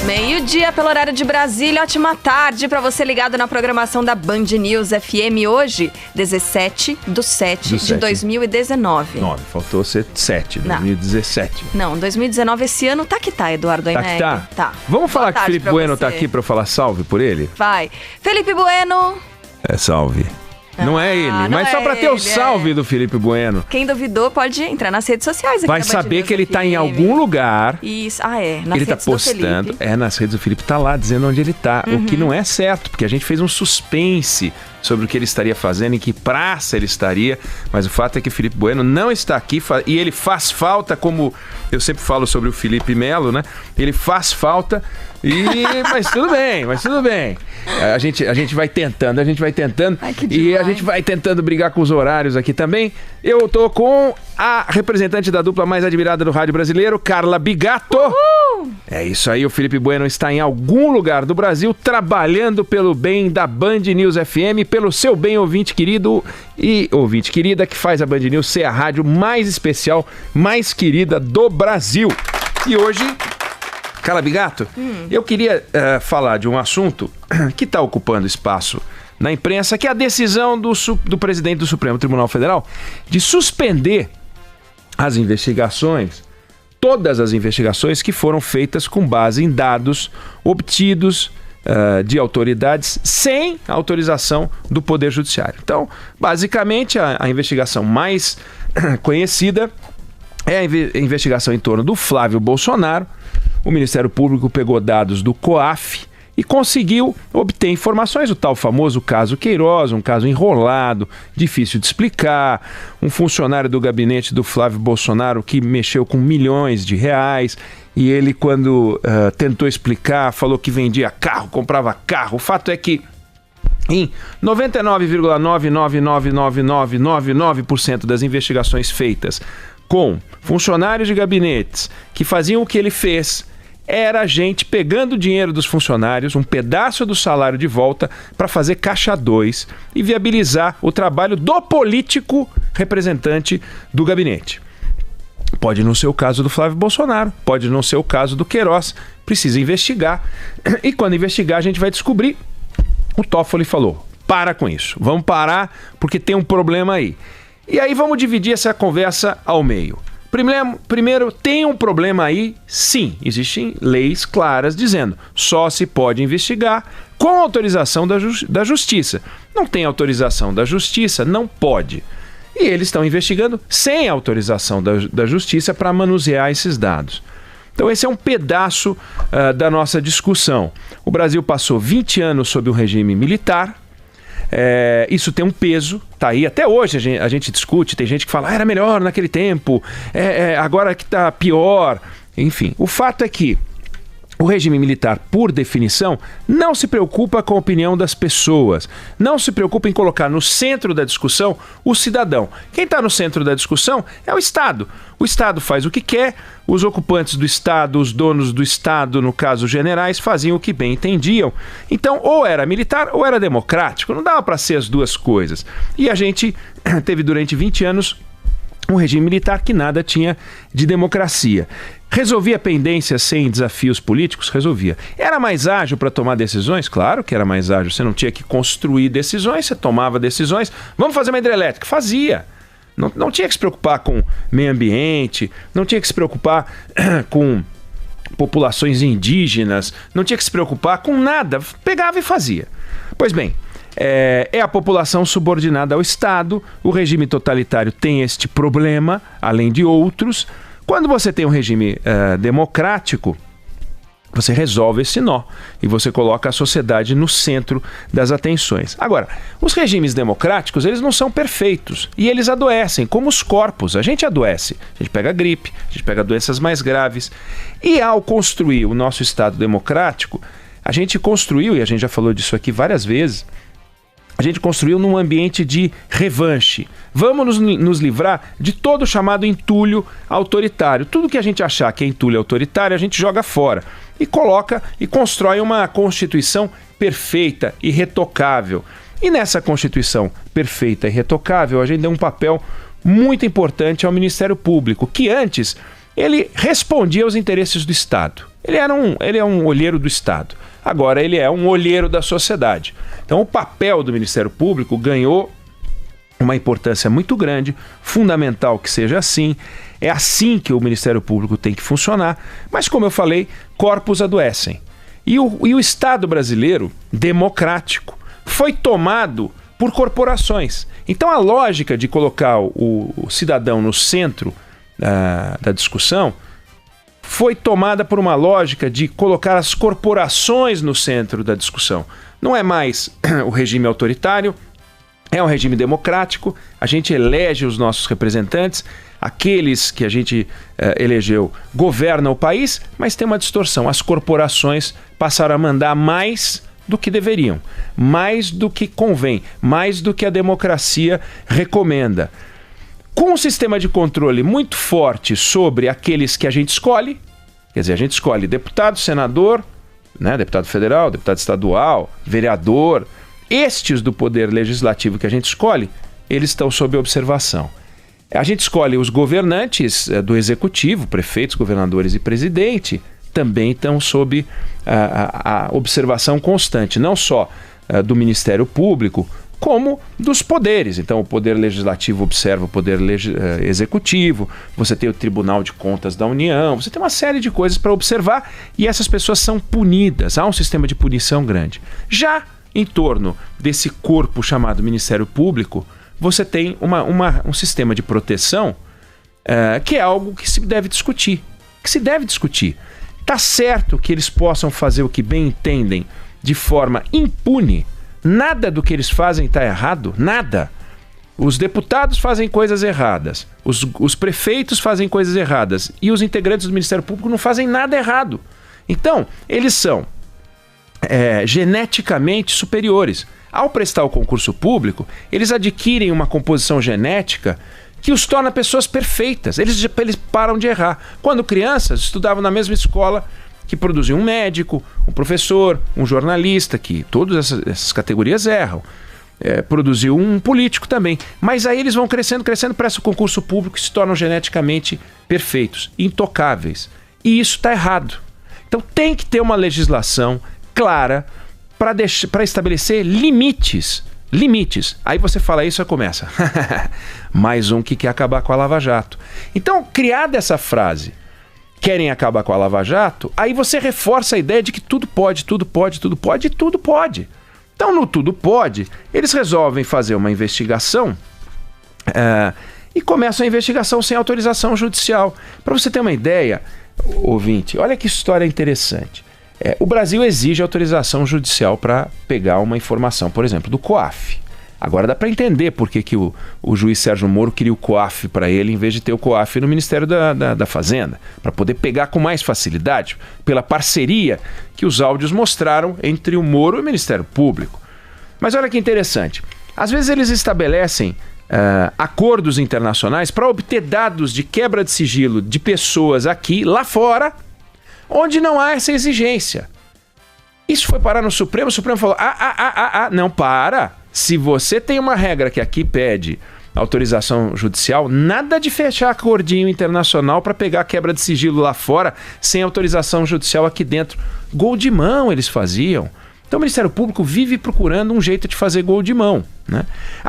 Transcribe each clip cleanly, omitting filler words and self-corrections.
Meio-dia pelo horário de Brasília, ótima tarde para você ligado na programação da Band News FM hoje, 17/7 de 2019. 9, faltou ser 7, 2017. Não, 2019 esse ano tá que tá, Eduardo Aineg. Tá. Vamos falar que o Felipe Bueno tá aqui para eu falar salve por ele? Vai. Felipe Bueno. É salve. Não é ele, mas só pra ter o salve do Felipe Bueno. Quem duvidou pode entrar nas redes sociais aqui. Vai saber que ele tá em algum lugar. Isso, nas ele redes tá postando. do Felipe. Nas redes do Felipe, tá lá dizendo onde ele tá. O que não é certo, porque a gente fez um suspense sobre o que ele estaria fazendo, em que praça ele estaria. Mas o fato é que o Felipe Bueno não está aqui e ele faz falta, como eu sempre falo sobre o Felipe Melo, né? Ele faz falta. Mas tudo bem. A gente vai tentando. Ai, que e demais. a gente vai tentando brigar com os horários aqui também. Eu tô com a representante da dupla mais admirada do rádio brasileiro, Carla Bigato. Uhul! É isso aí, o Felipe Bueno está em algum lugar do Brasil trabalhando pelo bem da Band News FM, pelo seu bem, ouvinte querido e ouvinte querida, que faz a Band News ser a rádio mais especial, mais querida do Brasil. E hoje, Carla Bigato, eu queria falar de um assunto que está ocupando espaço na imprensa, que é a decisão do presidente do Supremo Tribunal Federal de suspender as investigações, todas as investigações que foram feitas com base em dados obtidos de autoridades sem autorização do Poder Judiciário. Então, basicamente, a investigação mais conhecida é a investigação em torno do Flávio Bolsonaro. O Ministério Público pegou dados do COAF e conseguiu obter informações, o tal famoso caso Queiroz, um caso enrolado, difícil de explicar, um funcionário do gabinete do Flávio Bolsonaro que mexeu com milhões de reais e ele, quando tentou explicar, falou que vendia carro, comprava carro. O fato é que em 99,9999999% das investigações feitas com funcionários de gabinetes que faziam o que ele fez, era a gente pegando o dinheiro dos funcionários, um pedaço do salário de volta, para fazer caixa 2 e viabilizar o trabalho do político representante do gabinete. Pode não ser o caso do Flávio Bolsonaro, pode não ser o caso do Queiroz, precisa investigar. E quando investigar, a gente vai descobrir. O Toffoli falou, para com isso, vamos parar porque tem um problema aí. E aí vamos dividir essa conversa ao meio. Primeiro, tem um problema aí? Sim, existem leis claras dizendo só se pode investigar com autorização da Justiça. Não tem autorização da Justiça, não pode. E eles estão investigando sem autorização da Justiça para manusear esses dados. Então esse é um pedaço da nossa discussão. O Brasil passou 20 anos sob um regime militar. Isso tem um peso, tá aí. Até hoje a gente discute, tem gente que fala era melhor naquele tempo, agora que tá pior. Enfim, o fato é que o regime militar, por definição, não se preocupa com a opinião das pessoas, não se preocupa em colocar no centro da discussão o cidadão. Quem está no centro da discussão é o Estado. O Estado faz o que quer, os ocupantes do Estado, os donos do Estado, no caso generais, faziam o que bem entendiam. Então, ou era militar ou era democrático, não dava para ser as duas coisas. E a gente teve durante 20 anos um regime militar que nada tinha de democracia. Resolvia pendências sem desafios políticos? Resolvia. Era mais ágil para tomar decisões? Claro que era mais ágil. Você não tinha que construir decisões, você tomava decisões. Vamos fazer uma hidrelétrica? Fazia. Não tinha que se preocupar com meio ambiente, não tinha que se preocupar com populações indígenas, não tinha que se preocupar com nada. Pegava e fazia. Pois bem, é a população subordinada ao Estado. O regime totalitário tem este problema, além de outros. Quando você tem um regime democrático, você resolve esse nó e você coloca a sociedade no centro das atenções. Agora, os regimes democráticos, eles não são perfeitos e eles adoecem, como os corpos. A gente adoece, a gente pega gripe, a gente pega doenças mais graves. E ao construir o nosso Estado democrático, a gente construiu, e a gente já falou disso aqui várias vezes, a gente construiu num ambiente de revanche. Vamos nos livrar de todo o chamado entulho autoritário. Tudo que a gente achar que é entulho autoritário, a gente joga fora. E coloca e constrói uma Constituição perfeita e retocável. E nessa Constituição perfeita e retocável, a gente deu um papel muito importante ao Ministério Público, que antes ele respondia aos interesses do Estado. Ele é um olheiro do Estado. Agora ele é um olheiro da sociedade. Então o papel do Ministério Público ganhou uma importância muito grande, fundamental que seja assim. É assim que o Ministério Público tem que funcionar. Mas, como eu falei, corpos adoecem. E o Estado brasileiro, democrático, foi tomado por corporações. Então a lógica de colocar o cidadão no centro da discussão foi tomada por uma lógica de colocar as corporações no centro da discussão. Não é mais o regime autoritário, é um regime democrático, a gente elege os nossos representantes, aqueles que a gente elegeu governam o país, mas tem uma distorção. As corporações passaram a mandar mais do que deveriam, mais do que convém, mais do que a democracia recomenda. Com um sistema de controle muito forte sobre aqueles que a gente escolhe, quer dizer, a gente escolhe deputado, senador, né, deputado federal, deputado estadual, vereador, estes do poder legislativo que a gente escolhe, eles estão sob observação. A gente escolhe os governantes do executivo, prefeitos, governadores e presidente, também estão sob a observação constante, não só do Ministério Público, como dos poderes. Então o poder legislativo observa o poder executivo, você tem o Tribunal de Contas da União, você tem uma série de coisas para observar e essas pessoas são punidas, há um sistema de punição grande. Já em torno desse corpo chamado Ministério Público, você tem um sistema de proteção que é algo que se deve discutir. Tá certo que eles possam fazer o que bem entendem de forma impune. Nada do que eles fazem está errado, nada. Os deputados fazem coisas erradas, os prefeitos fazem coisas erradas e os integrantes do Ministério Público não fazem nada errado. Então, eles são geneticamente superiores. Ao prestar o concurso público, eles adquirem uma composição genética que os torna pessoas perfeitas. Eles param de errar. Quando crianças, estudavam na mesma escola que produziu um médico, um professor, um jornalista, que todas essas categorias erram. Produziu um político também. Mas aí eles vão crescendo, prestam o concurso público e se tornam geneticamente perfeitos, intocáveis. E isso está errado. Então tem que ter uma legislação clara para estabelecer limites. Aí você fala isso e começa. Mais um que quer acabar com a Lava Jato. Então, criada essa frase, querem acabar com a Lava Jato, aí você reforça a ideia de que tudo pode. Então, no tudo pode, eles resolvem fazer uma investigação e começam a investigação sem autorização judicial. Para você ter uma ideia, ouvinte, olha que história interessante. O Brasil exige autorização judicial para pegar uma informação, por exemplo, do COAF. Agora dá para entender por que o juiz Sérgio Moro queria o COAF para ele em vez de ter o COAF no Ministério da Fazenda, para poder pegar com mais facilidade, pela parceria que os áudios mostraram entre o Moro e o Ministério Público. Mas olha que interessante, às vezes eles estabelecem acordos internacionais para obter dados de quebra de sigilo de pessoas aqui, lá fora, onde não há essa exigência. Isso foi parar no Supremo, o Supremo falou, não, para. Se você tem uma regra que aqui pede autorização judicial, nada de fechar acordinho internacional para pegar quebra de sigilo lá fora sem autorização judicial aqui dentro. Gol de mão eles faziam. Então o Ministério Público vive procurando um jeito de fazer gol de mão, né?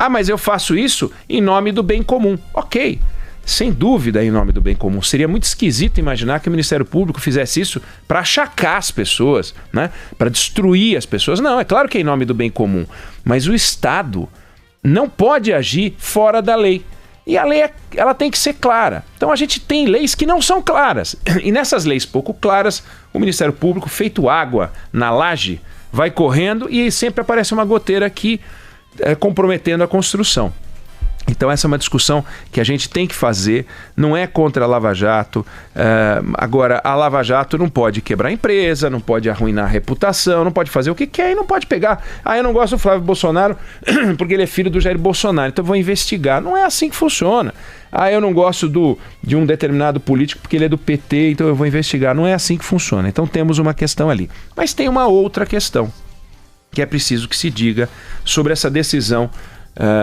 Mas eu faço isso em nome do bem comum. Ok. Sem dúvida, em nome do bem comum. Seria muito esquisito imaginar que o Ministério Público fizesse isso para achacar as pessoas, né? Para destruir as pessoas. Não, é claro que é em nome do bem comum. Mas o Estado não pode agir fora da lei. E a lei ela tem que ser clara. Então a gente tem leis que não são claras. E nessas leis pouco claras, o Ministério Público, feito água na laje, vai correndo e sempre aparece uma goteira aqui comprometendo a construção. Então essa é uma discussão que a gente tem que fazer, não é contra a Lava Jato. Agora, a Lava Jato não pode quebrar a empresa, não pode arruinar a reputação, não pode fazer o que quer e não pode pegar. Eu não gosto do Flávio Bolsonaro porque ele é filho do Jair Bolsonaro, então eu vou investigar. Não é assim que funciona. Eu não gosto de um determinado político porque ele é do PT, então eu vou investigar. Não é assim que funciona. Então temos uma questão ali. Mas tem uma outra questão que é preciso que se diga sobre essa decisão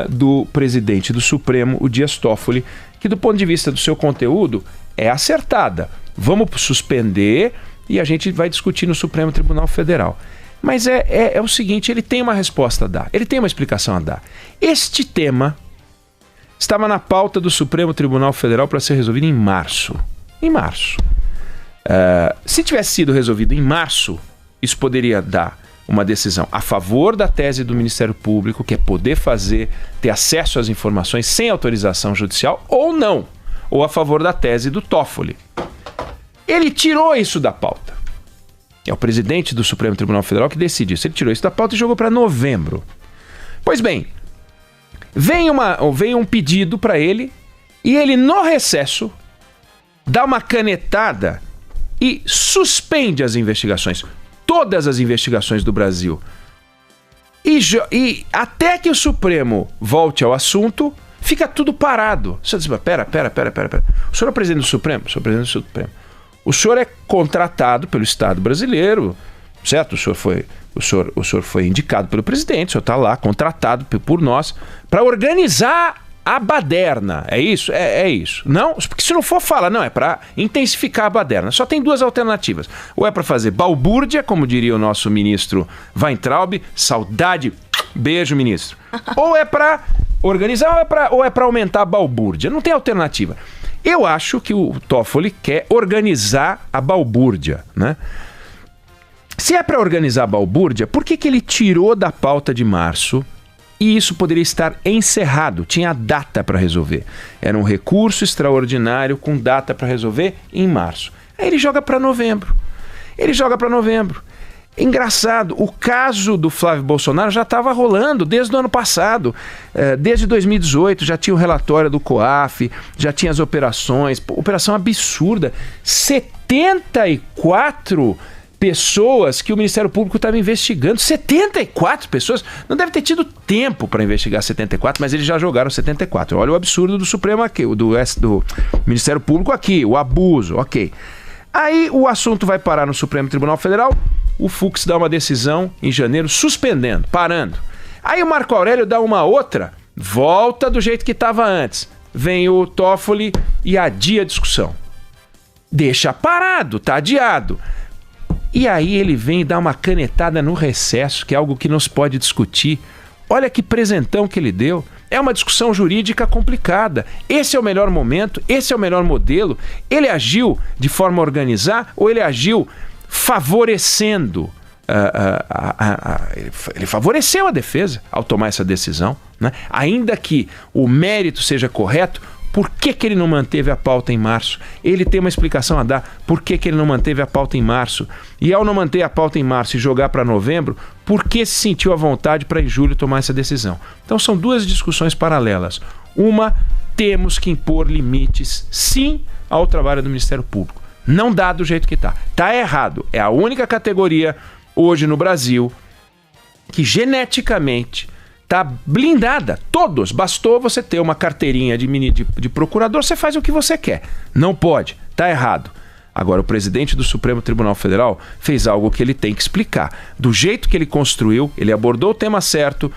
do presidente do Supremo, o Dias Toffoli, que do ponto de vista do seu conteúdo é acertada. Vamos suspender e a gente vai discutir no Supremo Tribunal Federal. Mas é o seguinte, ele tem uma resposta a dar, ele tem uma explicação a dar. Este tema estava na pauta do Supremo Tribunal Federal para ser resolvido em março. Em março. Se tivesse sido resolvido em março, isso poderia dar uma decisão a favor da tese do Ministério Público, que é poder ter acesso às informações sem autorização judicial, ou não, ou a favor da tese do Toffoli. Ele tirou isso da pauta. É o presidente do Supremo Tribunal Federal que decide isso. Ele tirou isso da pauta e jogou para novembro. Pois bem, vem um pedido para ele e ele, no recesso, dá uma canetada e suspende as investigações. Todas as investigações do Brasil. E até que o Supremo volte ao assunto, fica tudo parado. Você diz, pera. O senhor é o presidente do Supremo? Sou o presidente do Supremo. O senhor é contratado pelo Estado brasileiro, certo? O senhor foi indicado pelo presidente, o senhor está lá, contratado por nós, para organizar a baderna. É isso? É isso. Não, porque se não for, fala, não, é para intensificar a baderna. Só tem duas alternativas. Ou é para fazer balbúrdia, como diria o nosso ministro Weintraub, saudade, beijo, ministro. Ou é para organizar, ou é para aumentar a balbúrdia. Não tem alternativa. Eu acho que o Toffoli quer organizar a balbúrdia, né? Se é para organizar a balbúrdia, por que ele tirou da pauta de março e isso poderia estar encerrado? Tinha data para resolver. Era um recurso extraordinário com data para resolver em março. Aí ele joga para novembro. Engraçado, o caso do Flávio Bolsonaro já estava rolando desde o ano passado, desde 2018, já tinha o relatório do COAF, já tinha as operações, operação absurda, 74 pessoas que o Ministério Público estava investigando, 74 pessoas, não deve ter tido tempo para investigar 74, mas eles já jogaram 74, olha o absurdo do Supremo aqui, do Ministério Público aqui, o abuso, ok. Aí o assunto vai parar no Supremo Tribunal Federal, o Fux dá uma decisão em janeiro, suspendendo, parando. Aí o Marco Aurélio dá uma outra, volta do jeito que estava antes. Vem o Toffoli e adia a discussão. Deixa parado, tá adiado. E aí ele vem e dá uma canetada no recesso, que é algo que não se pode discutir. Olha que presentão que ele deu. É uma discussão jurídica complicada. Esse é o melhor momento, esse é o melhor modelo. Ele agiu de forma a organizar ou ele agiu favorecendo? Ele favoreceu a defesa ao tomar essa decisão, né? Ainda que o mérito seja correto, por que ele não manteve a pauta em março? Ele tem uma explicação a dar. Por que ele não manteve a pauta em março? E ao não manter a pauta em março e jogar para novembro, por que se sentiu à vontade para em julho tomar essa decisão? Então são duas discussões paralelas. Uma, temos que impor limites, sim, ao trabalho do Ministério Público. Não dá do jeito que está. Está errado. É a única categoria hoje no Brasil que geneticamente está blindada. Todos. Bastou você ter uma carteirinha de procurador, você faz o que você quer. Não pode. Está errado. Agora, o presidente do Supremo Tribunal Federal fez algo que ele tem que explicar. Do jeito que ele construiu, ele abordou o tema certo,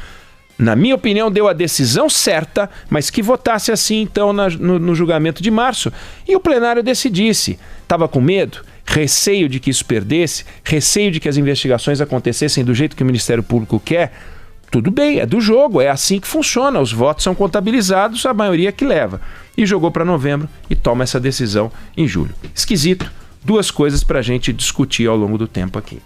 na minha opinião, deu a decisão certa, mas que votasse assim, então, no julgamento de março. E o plenário decidisse. Estava com medo? Receio de que isso perdesse? Receio de que as investigações acontecessem do jeito que o Ministério Público quer? Tudo bem, é do jogo, é assim que funciona. Os votos são contabilizados, a maioria que leva. E jogou para novembro e toma essa decisão em julho. Esquisito. Duas coisas para a gente discutir ao longo do tempo aqui.